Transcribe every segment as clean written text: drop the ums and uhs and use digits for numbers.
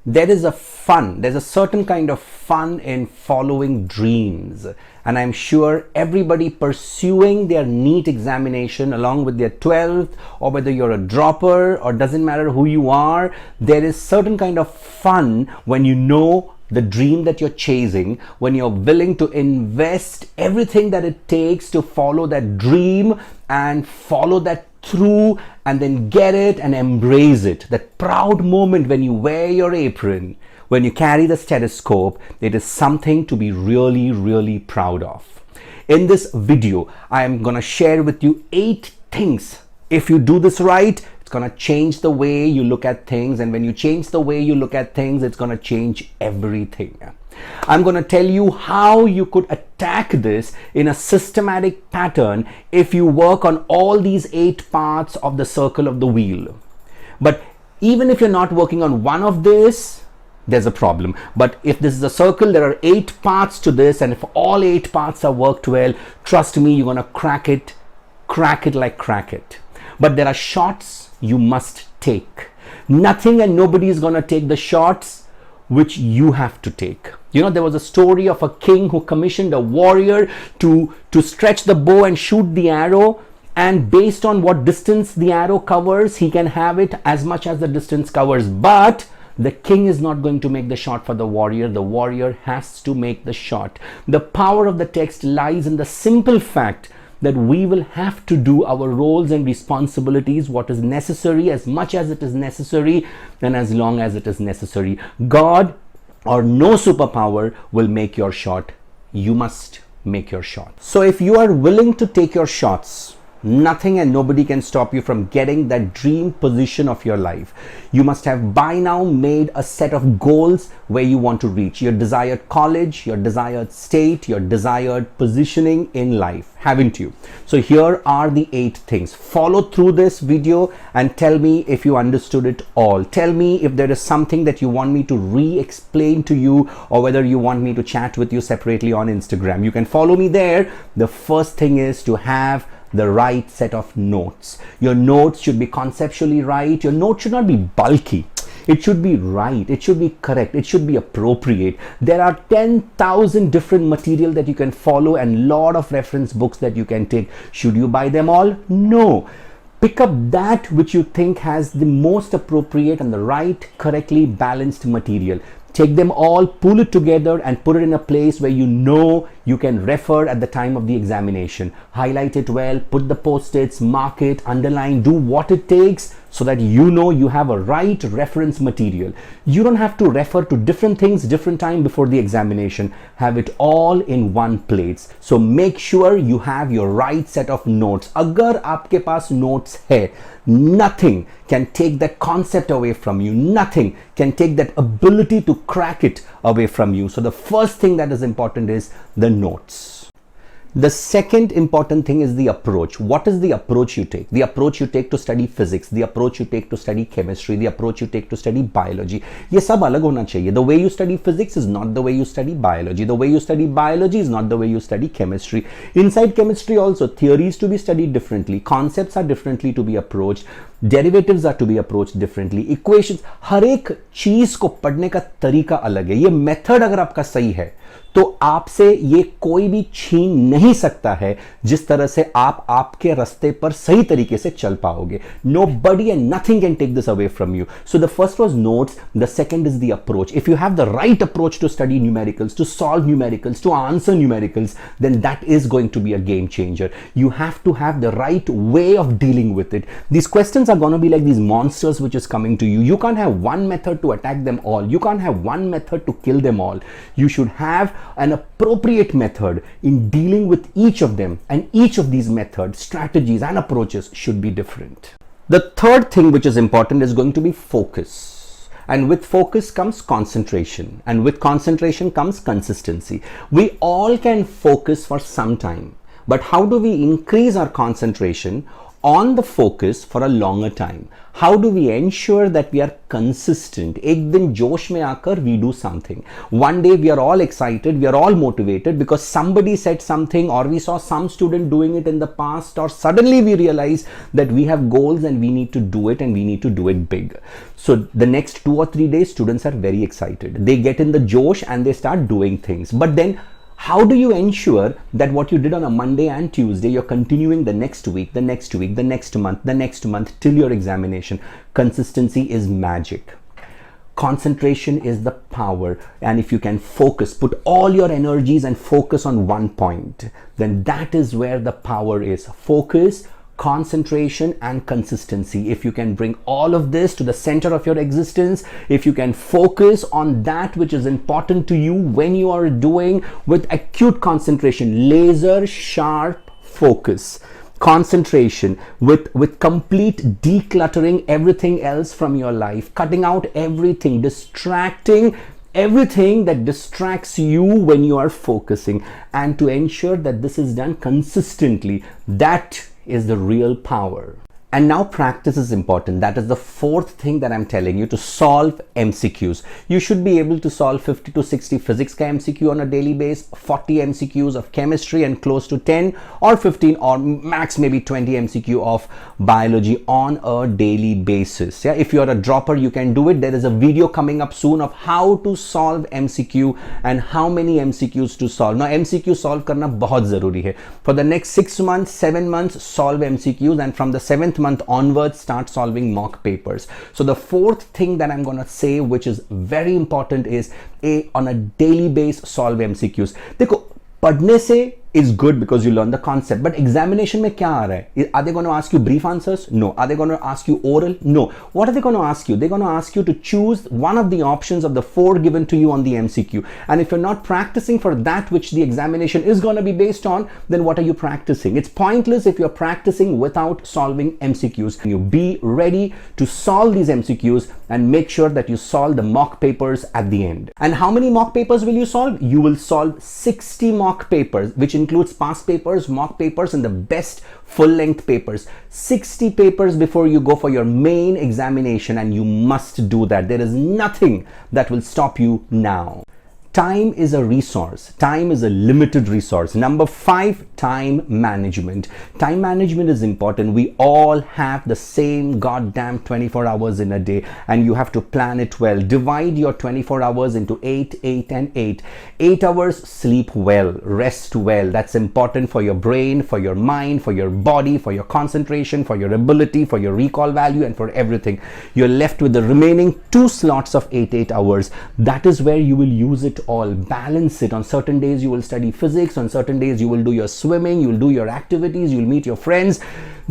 there's a certain kind of fun in following dreams. And I'm sure everybody pursuing their NEET examination along with their 12th, or whether you're a dropper or doesn't matter who you are, there is certain kind of fun when you know the dream that you're chasing, when you're willing to invest everything that it takes to follow that dream and follow that through and then get it and embrace it. That proud moment when you wear your apron, when you carry the stethoscope, it is something to be really, really proud of. In this video, I am going to share with you 8 things. If you do this right, it's going to change the way you look at things. And when you change the way you look at things, it's going to change everything. I'm going to tell you how you could attack this in a systematic pattern if you work on all these 8 parts of the circle of the wheel. But even if you're not working on one of this, there's a problem. But if this is a circle, there are 8 parts to this, and if all 8 parts are worked well, trust me, you're going to crack it like crack it. But there are shots you must take. Nothing and nobody is going to take the shots which you have to take. You know, there was a story of a king who commissioned a warrior to stretch the bow and shoot the arrow, and based on what distance the arrow covers, he can have it as much as the distance covers. But the king is not going to make the shot for the warrior has to make the shot. The power of the text lies in the simple fact that we will have to do our roles and responsibilities, what is necessary, as much as it is necessary and as long as it is necessary. God or no superpower will make your shot. You must make your shot. So if you are willing to take your shots, nothing and nobody can stop you from getting that dream position of your life. You must have by now made a set of goals where you want to reach your desired college, your desired state, your desired positioning in life, haven't you? So here are the 8 things. Follow through this video and tell me if you understood it all. Tell me if there is something that you want me to re-explain to you, or whether you want me to chat with you separately on Instagram. You can follow me there. The first thing is to have the right set of notes. Your notes should be conceptually right. Your note should not be bulky. It should be right. It should be correct. It should be appropriate. There are 10,000 different material that you can follow and lot of reference books that you can take. Should you buy them all? No. Pick up that which you think has the most appropriate and the right, correctly balanced material. Take them all, pull it together and put it in a place where you know you can refer at the time of the examination. Highlight it well, put the post-its, mark it, underline, do what it takes so that you know you have a right reference material. You don't have to refer to different things different time before the examination. Have it all in one place. So make sure you have your right set of notes. Agar aapke paas notes hai, nothing can take that concept away from you. Nothing can take that ability to crack it away from you. So the first thing that is important is the notes. The second important thing is the approach. What is the approach you take? The approach you take to study physics, the approach you take to study chemistry, the approach you take to study biology. ये सब अलग होना चाहिए. The way you study physics is not the way you study biology. The way you study biology is not the way you study chemistry. Inside chemistry also, theories to be studied differently. Concepts are differently to be approached. Derivatives are to be approached differently. Equations, हर एक चीज को पढ़ने का तरीका अलग है. ये method अगर आपका सही है तो आपसे ये कोई भी छीन नहीं सकता है जिस तरह से आप आपके रास्ते पर सही तरीके से चल पाओगे. Nobody and nothing can take this away from you. So the first was notes, the second is the approach. If you have the right approach to study numericals, to solve numericals, to answer numericals, then that is going to be a game changer. You have to have the right way of dealing with it. These questions are going to be like these monsters which is coming to you. You can't have one method to attack them all. You can't have one method to kill them all. You should have an appropriate method in dealing with each of them, and each of these methods, strategies and approaches should be different. The third thing which is important is going to be focus, and with focus comes concentration, and with concentration comes consistency. We all can focus for some time, but how do we increase our concentration on the focus for a longer time. How do we ensure that we are consistent? एक दिन जोश में आकर we do something. One day we are all excited, we are all motivated because somebody said something, or we saw some student doing it in the past, or suddenly we realize that we have goals and we need to do it, and we need to do it big. So the next 2 or 3 days students are very excited. They get in the josh and they start doing things. But then how do you ensure that what you did on a Monday and Tuesday, you're continuing the next week, the next week, the next month till your examination? Consistency is magic. Concentration is the power. And if you can focus, put all your energies and focus on one point, then that is where the power is. Focus, concentration and consistency. If you can bring all of this to the center of your existence, if you can focus on that which is important to you when you are doing, with acute concentration, laser sharp focus, concentration, with complete decluttering everything else from your life, cutting out everything, distracting everything that distracts you when you are focusing, and to ensure that this is done consistently, that is the real power. And now practice is important. That is the fourth thing that I'm telling you, to solve MCQs. You should be able to solve 50 to 60 physics ka MCQ on a daily basis, 40 MCQs of chemistry, and close to 10 or 15 or max maybe 20 MCQ of biology on a daily basis. Yeah, if you're a dropper, you can do it. There is a video coming up soon of how to solve MCQ and how many MCQs to solve. Now MCQ solve karna bahut zaruri hai. For the next 6 months, 7 months, solve MCQs, and from the 7th month onwards start solving mock papers. So the fourth thing that I'm going to say, which is very important, is on a daily basis solve MCQs. देखो, पढ़ने से is good because you learn the concept, but examination में क्या आ रहा है? Are they going to ask you brief answers? No. Are they going to ask you oral? No. What are they going to ask you? They're going to ask you to choose one of the options of the 4 given to you on the MCQ. And if you're not practicing for that which the examination is going to be based on, then what are you practicing? It's pointless if you're practicing without solving MCQs. You be ready to solve these MCQs and make sure that you solve the mock papers at the end. And how many mock papers will you solve? You will solve 60 mock papers, which includes past papers, mock papers, and the best full-length papers. 60 papers before you go for your main examination, and you must do that. There is nothing that will stop you now. Time is a resource. Time is a limited resource. Number 5, time management. Time management is important. We all have the same goddamn 24 hours in a day, and you have to plan it well. Divide your 24 hours into 8, 8, and 8. 8 hours, sleep well, rest well. That's important for your brain, for your mind, for your body, for your concentration, for your ability, for your recall value, and for everything. You're left with the remaining 2 slots of 8 hours. That is where you will use it all. Balance it. On certain days you will study physics, on certain days you will do your swimming, you will do your activities, you will meet your friends.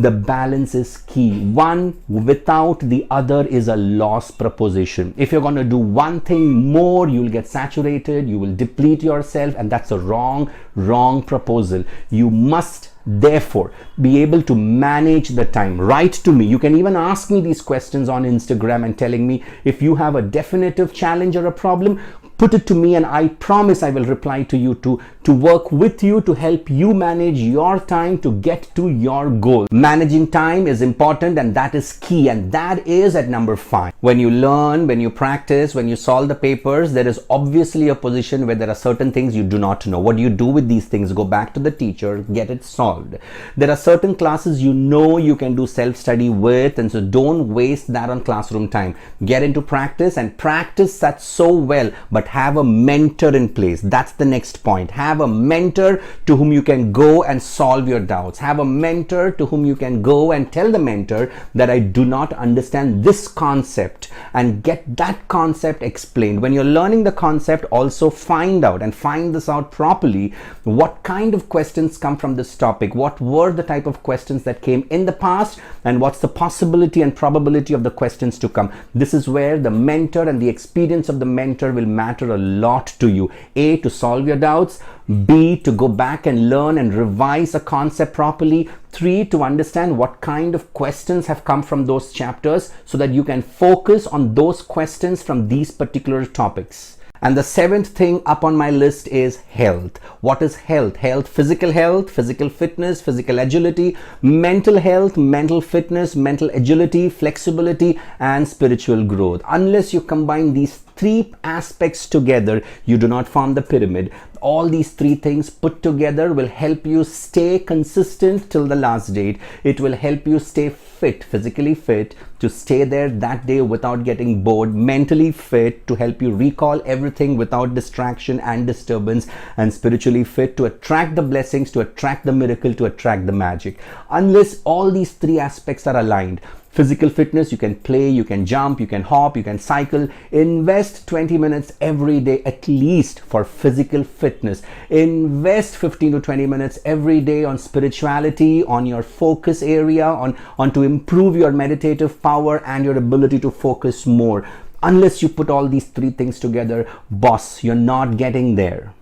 The balance is key. One without the other is a loss proposition. If you're going to do one thing more, you'll get saturated, you will deplete yourself, and that's a wrong proposal. You must therefore be able to manage the time. Write to me. You can even ask me these questions on Instagram and telling me if you have a definitive challenge or a problem. Put it to me, and I promise I will reply to you to work with you, to help you manage your time to get to your goal. Managing time is important, and that is key, and that is at number 5. When you learn, when you practice, when you solve the papers, there is obviously a position where there are certain things you do not know. What do you do with these things? Go back to the teacher, get it solved. There are certain classes you know you can do self-study with, and so don't waste that on classroom time. Get into practice, and practice that so well, but have a mentor in place. That's the next point. Have a mentor to whom you can go and solve your doubts. Have a mentor to whom you can go and tell the mentor that I do not understand this concept, and get that concept explained. When you're learning the concept, also find this out properly. What kind of questions come from this topic? What were the type of questions that came in the past, and what's the possibility and probability of the questions to come? This is where the mentor and the experience of the mentor will matter a lot to you. A, to solve your doubts. B, to go back and learn and revise a concept properly. 3, to understand what kind of questions have come from those chapters so that you can focus on those questions from these particular topics. And the seventh thing up on my list is health. What is health? Health, physical fitness, physical agility, mental health, mental fitness, mental agility, flexibility, and spiritual growth. Unless you combine these three aspects together, you do not form the pyramid. All these three things put together will help you stay consistent till the last date. It will help you stay fit, physically fit, to stay there that day without getting bored, mentally fit, to help you recall everything without distraction and disturbance, and spiritually fit to attract the blessings, to attract the miracle, to attract the magic. Unless all these three aspects are aligned, physical fitness, you can play, you can jump, you can hop, you can cycle. Invest 20 minutes every day at least for physical fitness. Invest 15 to 20 minutes every day on spirituality, on your focus area, on to improve your meditative power and your ability to focus more. Unless you put all these three things together, boss, you're not getting there.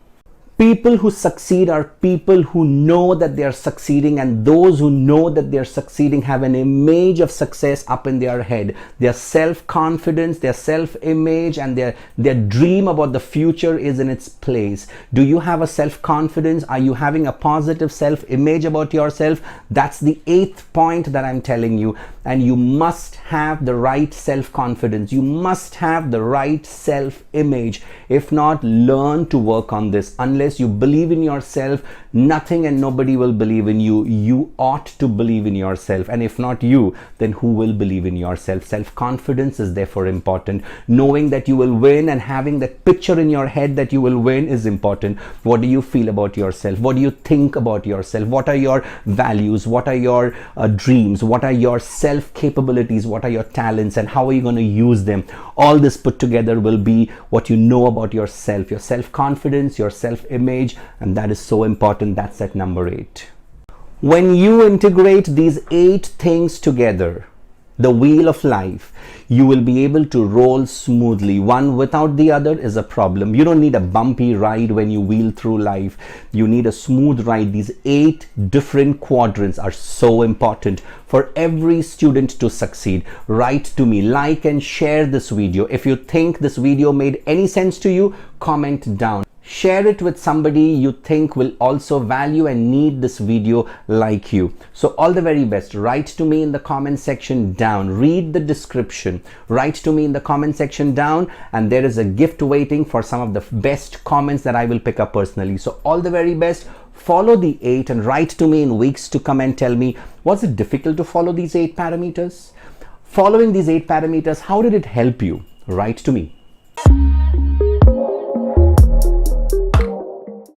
People who succeed are people who know that they are succeeding, and those who know that they are succeeding have an image of success up in their head. Their self-confidence, their self-image, and their dream about the future is in its place. Do you have a self-confidence? Are you having a positive self-image about yourself? That's the eighth point that I'm telling you. And you must have the right self-confidence. You must have the right self-image. If not, learn to work on this. Unless you believe in yourself, nothing and nobody will believe in you. You ought to believe in yourself. And if not you, then who will believe in yourself? Self-confidence is therefore important. Knowing that you will win and having that picture in your head that you will win is important. What do you feel about yourself? What do you think about yourself? What are your values? What are your dreams? What are your self-capabilities? What are your talents? And how are you going to use them? All this put together will be what you know about yourself, your self-confidence, your self-image, and that is so important. That's at number 8. When you integrate these 8 things together, the wheel of life, you will be able to roll smoothly. One without the other is a problem. You don't need a bumpy ride when you wheel through life. You need a smooth ride. These 8 different quadrants are so important for every student to succeed. Write to me, like and share this video. If you think this video made any sense to you, comment down. Share it with somebody you think will also value and need this video like you. So all the very best. Write to me in the comment section down. Read the description. Write to me in the comment section down, and there is a gift waiting for some of the best comments that I will pick up personally. So all the very best. Follow the 8 and write to me in weeks to come and tell me, was it difficult to follow these 8 parameters? Following these 8 parameters, how did it help you? Write to me.